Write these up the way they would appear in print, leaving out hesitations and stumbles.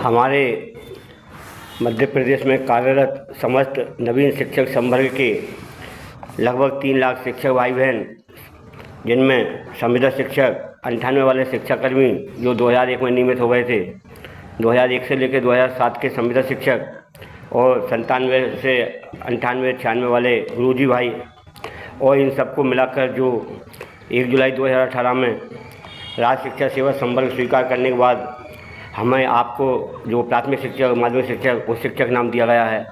हमारे मध्य प्रदेश में कार्यरत समस्त नवीन शिक्षक संवर्ग के लगभग 3 लाख शिक्षक भाई बहन, जिनमें संविदा शिक्षक 98 वाले शिक्षाकर्मी जो 2001 में नियमित हो गए थे, 2001 से लेकर 2007 के संविदा शिक्षक और 97 से 98 96 वाले गुरुजी भाई, और इन सबको मिलाकर जो 1 जुलाई 2018 में राज्य शिक्षा सेवा संवर्ग स्वीकार करने के बाद हमें आपको जो प्राथमिक शिक्षक, माध्यमिक शिक्षक, उच्च शिक्षक नाम दिया गया है,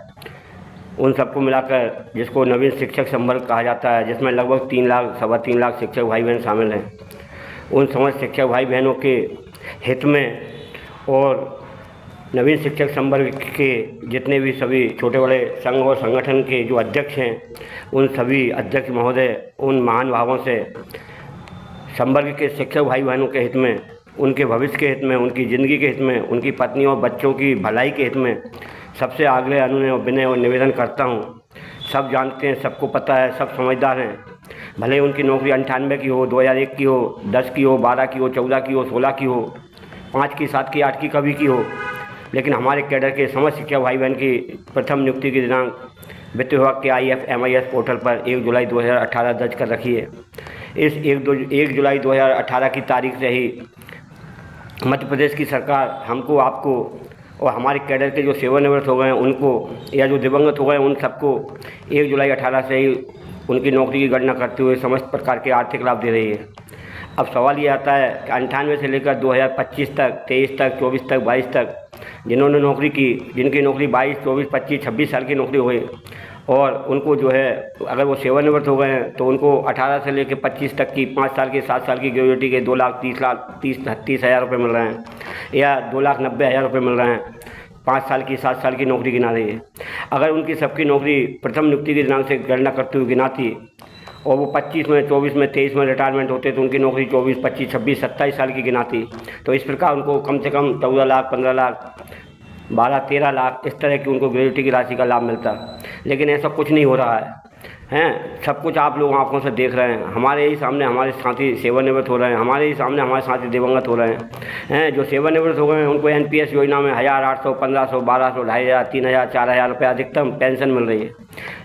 उन सबको मिलाकर जिसको नवीन शिक्षक संवर्ग कहा जाता है, जिसमें लगभग 3 लाख सवा 3 लाख शिक्षक भाई बहन शामिल हैं। उन समस्त शिक्षक भाई बहनों के हित में और नवीन शिक्षक संवर्ग के जितने भी सभी छोटे बड़े संघ और संगठन के जो अध्यक्ष हैं, उन सभी अध्यक्ष महोदय, उन महान भावों से संवर्ग के शिक्षक भाई बहनों के हित में, उनके भविष्य के हित में, उनकी ज़िंदगी के हित में, उनकी पत्नियों और बच्चों की भलाई के हित में सबसे आग्रह, अनुनय और विनय और निवेदन करता हूँ। सब जानते हैं, सबको पता है, सब समझदार हैं। भले उनकी नौकरी 98 की हो, 2001 की हो, 10 की हो, 12 की हो, 14 की हो, 16 की हो, 5 की, 7 की, 8 की, कभी की हो, लेकिन हमारे कैडर के समस्त शिक्षक भाई बहन की प्रथम नियुक्ति की दिनांक वित्त विभाग के IFMIS पोर्टल पर 1 जुलाई 2018 दर्ज कर रखी है। इस 1 जुलाई 2018 की तारीख से ही मध्य प्रदेश की सरकार हमको, आपको और हमारे कैडर के जो सेवानिवृत्त हो गए हैं उनको, या जो दिवंगत हो गए हैं उन सबको 1 जुलाई 18 से ही उनकी नौकरी की गणना करते हुए समस्त प्रकार के आर्थिक लाभ दे रही है। अब सवाल ये आता है कि 98 से लेकर 2025 तक, 23 तक, 24 तक, 22 तक जिन्होंने नौकरी की, जिनकी नौकरी 22, 24, 25, 26 साल की नौकरी हुई, और उनको जो है अगर वो सेवानिवृत्त हो गए हैं तो उनको 18 से लेकर 25 तक की 5 साल की, 7 साल की ग्रेजुएटी के 2,30,30,000 रुपये मिल रहे हैं, या 2,90,000 रुपये मिल रहे हैं। 5 साल की, 7 साल की नौकरी गिना रही है। अगर उनकी सबकी नौकरी प्रथम नियुक्ति की दिनांक से गणना करते हुए गिनाती और वो 25 में, 24 में, 23 में रिटायरमेंट होते तो उनकी नौकरी 24, 25, 26, 27 साल की गिनाती, तो इस प्रकार उनको कम से कम 14 लाख, 15 लाख, 12, 13 लाख इस तरह की उनको ग्रेजुएटी की राशि का लाभ मिलता। लेकिन ऐसा कुछ नहीं हो रहा है। सब कुछ आप लोग आंखों से देख रहे हैं। हमारे ही सामने हमारे साथी सेवानिवृत्त हो रहे हैं, हमारे ही सामने हमारे साथी दिवंगत हो रहे हैं। जो सेवानिवृत्त हो गए हैं उनको NPS योजना में 1,800, 1,500, 1,200, 2,500, 3,000, 4,000 रुपये अधिकतम पेंशन मिल रही है।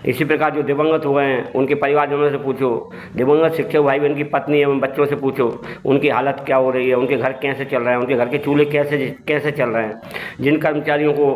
इसी प्रकार जो दिवंगत हो गए हैं उनके परिवारजनों से पूछो, दिवंगत शिक्षक भाई बहन की पत्नी एवं बच्चों से पूछो, उनकी हालत क्या हो रही है, उनके घर कैसे चल रहे हैं, उनके घर के चूल्हे कैसे चल रहे हैं। जिन कर्मचारियों को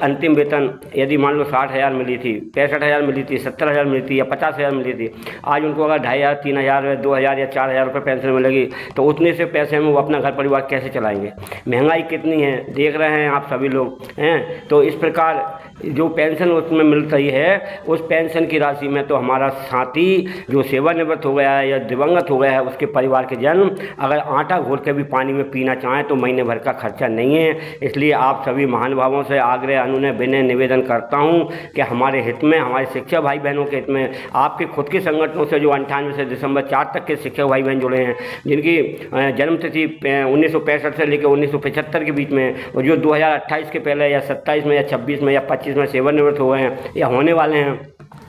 अंतिम वेतन यदि मान लो 60,000 मिली थी, 65,000 मिली थी, 70,000 मिली थी या 50,000 मिली थी, आज उनको अगर 2,500, 3,000, 2,000 या 4,000 रुपये पेंशन मिलेगी तो उतने से पैसे में वो अपना घर परिवार कैसे चलाएंगे। महंगाई कितनी है देख रहे हैं आप सभी लोग हैं। तो इस प्रकार जो पेंशन उसमें मिल रही है, उस पेंशन की राशि में तो हमारा साथी जो सेवानिवृत्त हो गया है या दिवंगत हो गया है, उसके परिवार के जन अगर आटा घोल के भी पानी में पीना चाहें तो महीने भर का खर्चा नहीं है। इसलिए आप सभी महान भावों से आग्रह, अनुनय, विनय, निवेदन करता हूं कि हमारे हित में, हमारे शिक्षक भाई बहनों के हित में, आपके खुद के संगठनों से जो 98 से दिसंबर 4 तक के शिक्षक भाई बहन जुड़े हैं, जिनकी जन्म तिथि 1965 से लेकर 1975 के बीच में, और जो 2028 के पहले या 27 में या 26 में या 25 में सेवानिवृत्त हो गए हैं या होने वाले हैं,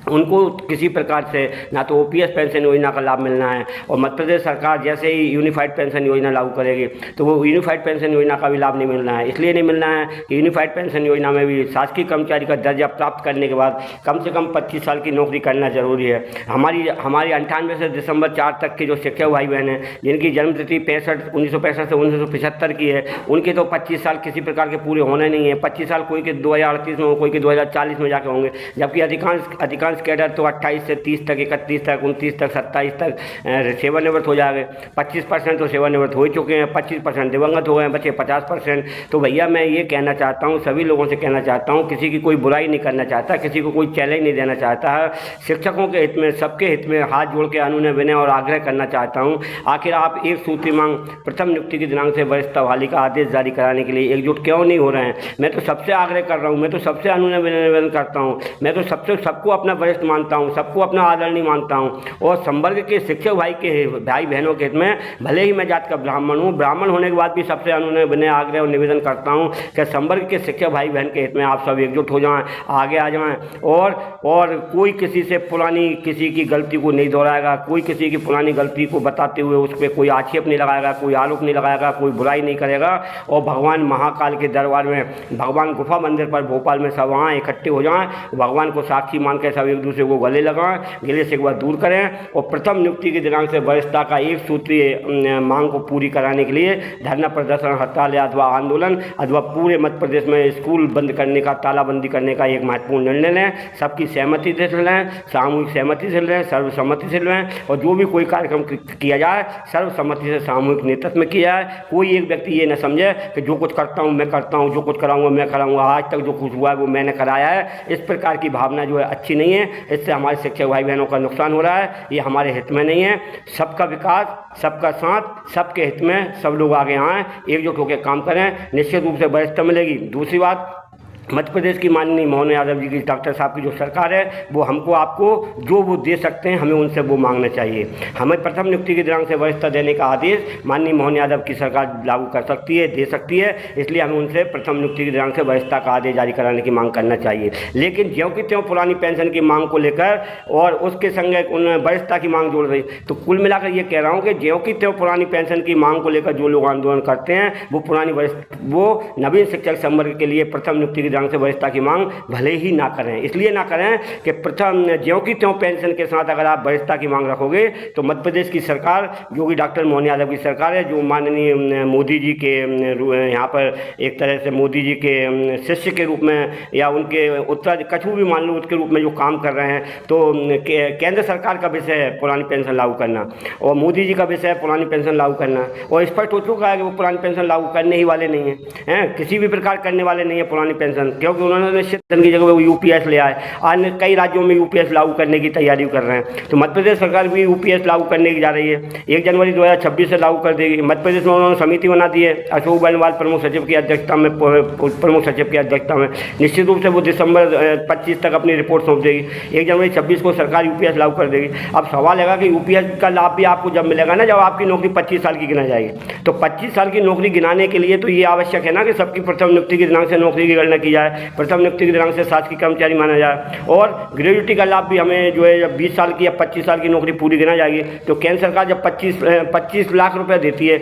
उनको किसी प्रकार से ना तो OPS पेंशन योजना का लाभ मिलना है, और मध्य प्रदेश सरकार जैसे ही यूनिफाइड पेंशन योजना लागू करेगी तो वो यूनिफाइड पेंशन योजना का भी लाभ नहीं मिलना है। इसलिए नहीं मिलना है कि यूनिफाइड पेंशन योजना में भी शासकीय कर्मचारी का दर्जा प्राप्त करने के बाद कम से कम 25 साल की नौकरी करना जरूरी है। हमारी 98 से दिसंबर 4 तक के जो शिक्षक भाई बहन हैं, जिनकी जन्म तिथि 1965 से 1975 की है, उनके तो 25 साल किसी प्रकार के पूरे होने नहीं है। 25 साल कोई के 2038 में हो, कोई के 2040 में जाके होंगे, जबकि अधिकांश कैडर तो 28 से 30 तक, 31 तक, 29 तक, 27 तक सेवानिवृत्त हो जाएंगे। 25% तो सेवानिवृत्त हो चुके हैं, 25% दिवंगत हो गए हैं, बचे 50%। तो भैया मैं ये कहना चाहता हूँ, सभी लोगों से कहना चाहता हूँ, किसी की कोई बुराई नहीं करना चाहता, किसी को कोई चैलेंज नहीं देना चाहता है। शिक्षकों के हित में, सबके हित में हाथ जोड़ के अनुनय, विनय और आग्रह करना चाहता हूँ। आखिर आप एक सूत्री मांग प्रथम नियुक्ति की दिनांक से वरिष्ठ बहाली का आदेश जारी कराने के लिए एकजुट क्यों नहीं हो रहे हैं? मैं तो सबसे आग्रह कर रहा हूँ, मैं तो सबसे अनुनय विनय निवेदन करता हूँ, मैं तो सबको अपना वरिष्ठ मानता हूँ, सबको अपना आदरणीय मानता हूँ और संवर्ग के शिक्षक भाई बहनों के हित में भले ही मैं जात का ब्राह्मण हूँ, ब्राह्मण होने के बाद भी सबसे विनय आग्रह और निवेदन करता हूँ कि संवर्ग के शिक्षक भाई बहन के हित में आप सब एकजुट हो जाएं, आगे आ जाएं और कोई किसी से पुरानी किसी की गलती को नहीं दोहराएगा, कोई किसी की पुरानी गलती को बताते हुए उस पर कोई आक्षेप नहीं लगाएगा, कोई आरोप नहीं लगाएगा, कोई बुराई नहीं करेगा। और भगवान महाकाल के दरबार में, भगवान गुफा मंदिर पर भोपाल में सब वहाँ इकट्ठे हो जाएं, भगवान को साक्षी मान के सब एक दूसरे को गले लगाएं, गिले से एक बार दूर करें और प्रथम नियुक्ति के दिनांक से वरिष्ठता का एक सूत्रीय मांग को पूरी कराने के लिए धरना प्रदर्शन, हड़ताल अथवा आंदोलन अथवा पूरे मध्य प्रदेश में स्कूल बंद करने का, तालाबंदी करने का एक महत्वपूर्ण निर्णय लें। सबकी सहमति से लें, सामूहिक सहमति से लें, सर्वसम्मति से लें और जो भी कोई कार्यक्रम किया जाए सर्वसम्मति से सामूहिक नेतृत्व में किया जाए। कोई एक व्यक्ति ये न समझे कि जो कुछ करता हूँ मैं करता हूँ, जो कुछ कराऊंगा मैं कराऊंगा, आज तक जो कुछ हुआ है वो मैंने कराया है। इस प्रकार की भावना जो है अच्छी नहीं है, इससे हमारे शिक्षक भाई बहनों का नुकसान हो रहा है, ये हमारे हित में नहीं है। सबका विकास, सबका साथ, सबके हित में सब लोग आगे आएँ, एकजुट होकर काम करें, निश्चित रूप से वरिष्ठता मिलेगी। दूसरी बात, मध्य प्रदेश की माननीय मोहन यादव जी की, डॉक्टर साहब की जो सरकार है वो हमको आपको जो वो दे सकते हैं हमें उनसे वो मांगना चाहिए। हमें प्रथम नियुक्ति के दिनांक से वरिष्ठता देने का आदेश माननीय मोहन यादव की सरकार लागू कर सकती है, दे सकती है, इसलिए हमें उनसे प्रथम नियुक्ति के दिनांक से वरिष्ठता का आदेश जारी कराने की मांग करना चाहिए। लेकिन ज्यों की त्यों पुरानी पेंशन की मांग को लेकर और उसके संग उन वरिष्ठता की मांग जोड़ रही, तो कुल मिलाकर ये कह रहा हूँ कि ज्यों की त्यों पुरानी पेंशन की मांग को लेकर जो लोग आंदोलन करते हैं वो नवीन शिक्षक संवर्ग के लिए प्रथम नियुक्ति के दिनांक से वरिष्ठता की मांग भले ही ना करें। इसलिए ना करें कि प्रथम ज्यों की त्यों पेंशन के साथ अगर आप वरिष्ठता की मांग रखोगे तो मध्य प्रदेश की सरकार, जो कि डॉक्टर मोहन यादव की सरकार है, जो माननीय मोदी जी के यहाँ पर एक तरह से मोदी जी के शिष्य के रूप में या उनके उत्तर कछु भी मान लो उसके रूप में जो काम कर रहे हैं, तो केंद्र सरकार का विषय है पुरानी पेंशन लागू करना और मोदी जी का विषय है पुरानी पेंशन लागू करना और स्पष्ट हो चुका है कि वो पुरानी पेंशन लागू करने ही वाले नहीं हैं, किसी भी प्रकार करने वाले नहीं है पुरानी पेंशन, क्योंकि उन्होंने निश्चित की जगह वो यूपीएस ले आए। आज कई राज्यों में यूपीएस लागू करने की तैयारी कर रहे हैं, तो मध्य प्रदेश सरकार भी यूपीएस लागू करने की जा रही है, 1 जनवरी 2026 से लागू कर देगी। मध्य प्रदेश में उन्होंने समिति बना दी है अशोक बनवाल प्रमुख सचिव की अध्यक्षता में, निश्चित रूप से वो दिसंबर 25 तक अपनी रिपोर्ट सौंप देगी। 1 जनवरी 26 को सरकार यूपीएस लागू कर देगी। अब सवाल है कि यूपीएस का लाभ भी आपको जब मिलेगा ना, जब आपकी नौकरी 25 साल की गिना जाएगी। तो 25 साल की नौकरी गिनाने के लिए तो ये आवश्यक है ना कि सबकी प्रथम नियुक्ति के दिनांक से नौकरी की गणना की जाए, प्रथम नियुक्ति के दिनांक से शासकीय कर्मचारी माना जाए और ग्रेजुएटी का लाभ भी हमें जो है जब 20 साल की या 25 साल की नौकरी पूरी गिना जाएगी, तो केंद्र सरकार जब 25 लाख रुपए देती है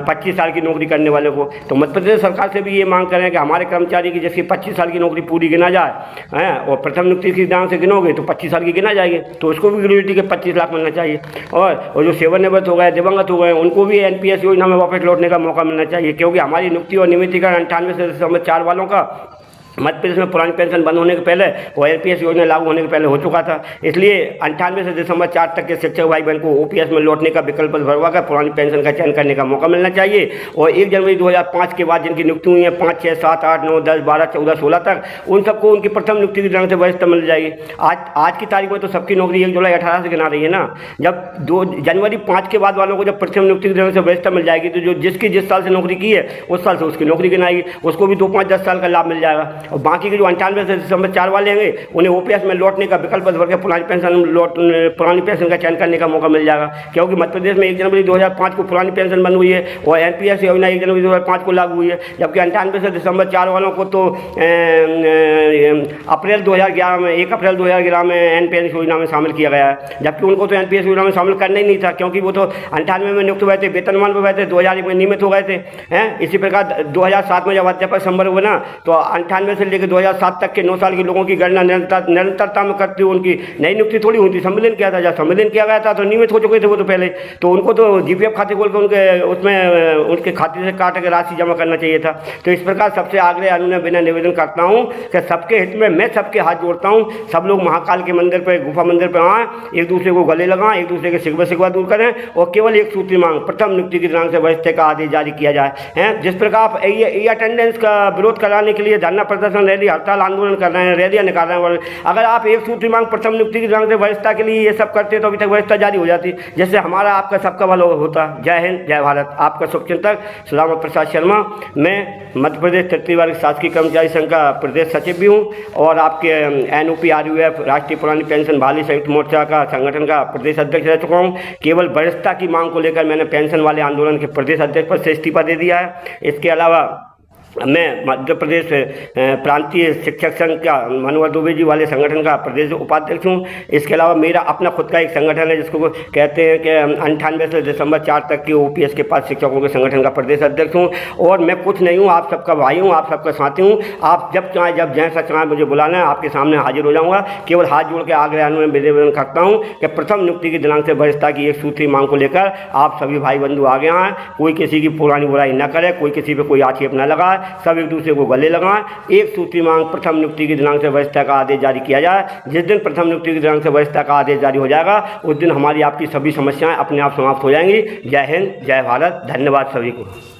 25 साल की नौकरी करने वाले को, तो मध्य प्रदेश सरकार से भी ये मांग करें कि हमारे कर्मचारी की जिसकी 25 साल की नौकरी पूरी गिना जाए और प्रथम नियुक्ति के दिनांक से गिनोगे तो 25 साल की गिना जाएगी, तो उसको भी ग्रेजुएटी के 25 लाख मिलना चाहिए। और जो सेवानिवृत्त हो गए, दिवंगत हो गए, उनको भी एनपीएस योजना में वापस लौटने का मौका मिलना चाहिए, क्योंकि हमारी नियुक्ति और नियमितीकरण 98.4 वालों का मध्य प्रदेश में पुरानी पेंशन बंद होने के पहले और एनपीएस योजना लागू होने के पहले हो चुका था। इसलिए 98 से दिसंबर 4 तक के शिक्षक भाई बहन को ओपीएस में लौटने का विकल्प भरवा कर पुरानी पेंशन का चयन करने का मौका मिलना चाहिए और 1 जनवरी 2005 के बाद जिनकी नियुक्ति हुई है 5, 6, 7, 8, 9, 10, 12, 14, 16 तक, उन सबको उनकी प्रथम नियुक्ति के दिनांक से वरिष्ठता मिल जाएगी। आज की तारीख में तो सबकी नौकरी 1 जुलाई 18 से गिना रही है ना। जब 2 जनवरी 5 के बाद वालों को जब प्रथम नियुक्ति के दिनांक से वरिष्ठता मिल जाएगी तो जो जिस साल से नौकरी की है उस साल से उसकी नौकरी गिनाएगी, उसको भी 2, 5, 10 साल का लाभ मिल जाएगा और बाकी के जो 98 से दिसंबर 4 वाले हैं उन्हें ओपीएस में लौटने का विकल्प भर के पुरानी पेंशन का चयन करने का मौका मिल जाएगा, क्योंकि मध्य प्रदेश में 1 जनवरी 2005 को पुरानी पेंशन बंद हुई है और एनपीएस योजना 1 जनवरी 2005 को लागू हुई है, जबकि 98 से दिसंबर 4 वालों को तो 1 अप्रैल 2011 में एनपीएस योजना में शामिल किया गया है, जबकि उनको तो एनपीएस योजना में शामिल करना ही नहीं था, क्योंकि वो तो 98 में नियुक्त हुए थे, वेतनमान पर हुए थे, 2001 में नियमित हो गए थे। इसी प्रकार 2007 में जब अध्यापक संवर्ग बना तो 98 से लेकर 2007 तक के 9 साल के लोगों की गणना निरंतरता में करती हुई उनकी नई नियुक्ति थोड़ी हुई थी, सम्मेलन किया था, जब सम्मेलन किया गया था तो नियमित हो चुके थे वो तो पहले, तो उनको तो जीपीएफ खाते खोल के उनके खाते से काट के राशि जमा करना चाहिए था। तो इस प्रकार सबसे आग्रह अनुनय विनय निवेदन करता हूँ कि सबके हित में मैं सबके हाथ जोड़ता हूँ, सब लोग महाकाल के मंदिर पर, गुफा मंदिर पर आएँ, एक दूसरे को गले लगाएं, एक दूसरे के शिकवा दूर करें और केवल एक सूत्री मांग प्रथम नियुक्ति के दिनांक से वरिष्ठता का आदेश जारी किया जाए। जिस प्रकार ई अटेंडेंस का विरोध कराने के लिए धरना प्रदर्शन, रैली, हड़ताल, आंदोलन कर रहे हैं, रैलियाँ निकाल रहे हैं। अगर आप एक सूत्री मांग प्रथम नियुक्ति की दिनांक से वरिष्ठता के लिए ये सब करते तो अभी तक वरिष्ठता जारी हो जाती, जिससे हमारा आपका सबका भला होता। जय हिंद, जय भारत। आपका शुभचिंतक सुदामा प्रसाद शर्मा। मैं मध्य प्रदेश तृतीय वर्ग शासकीय कर्मचारी संघ का प्रदेश सचिव भी हूँ और आपके NOPRUF राष्ट्रीय पुरानी पेंशन बहाली संयुक्त मोर्चा का संगठन का प्रदेश अध्यक्ष रह चुका हूँ। केवल वरिष्ठता की मांग को लेकर मैंने पेंशन वाले आंदोलन के प्रदेश अध्यक्ष पद से इस्तीफा दे दिया है। इसके अलावा मैं मध्य प्रदेश प्रांतीय शिक्षक संघ का मनोहर दुबे जी वाले संगठन का प्रदेश उपाध्यक्ष हूँ। इसके अलावा मेरा अपना खुद का एक संगठन है जिसको कहते हैं कि 98 से दिसंबर 4 तक की OPS के पास शिक्षकों के संगठन का प्रदेश अध्यक्ष हूँ। और मैं कुछ नहीं हूँ, आप सबका भाई हूँ, आप सबका साथी हूँ। आप जब चाहें, जब जैसा चाहें मुझे बुलाना है, आपके सामने हाजिर हो जाऊँगा। केवल हाथ जोड़ के आग्रह निवेदन करता हूँ कि प्रथम नियुक्ति की दिनांक से वरिष्ठता की एक सूत्री मांग को लेकर आप सभी भाई बंधु आगे आएँ। कोई किसी की पुरानी बुराई न करे, कोई किसी पर कोई आक्षेप न लगाए, सब एक दूसरे को गले लगाएं। एक सूत्री मांग प्रथम नियुक्ति की दिनांक से वरिष्ठता का आदेश जारी किया जाए। जिस दिन प्रथम नियुक्ति की दिनांक से वरिष्ठता का आदेश जारी हो जाएगा उस दिन हमारी आपकी सभी समस्याएं अपने आप समाप्त हो जाएंगी। जय हिंद, जय भारत। धन्यवाद सभी को।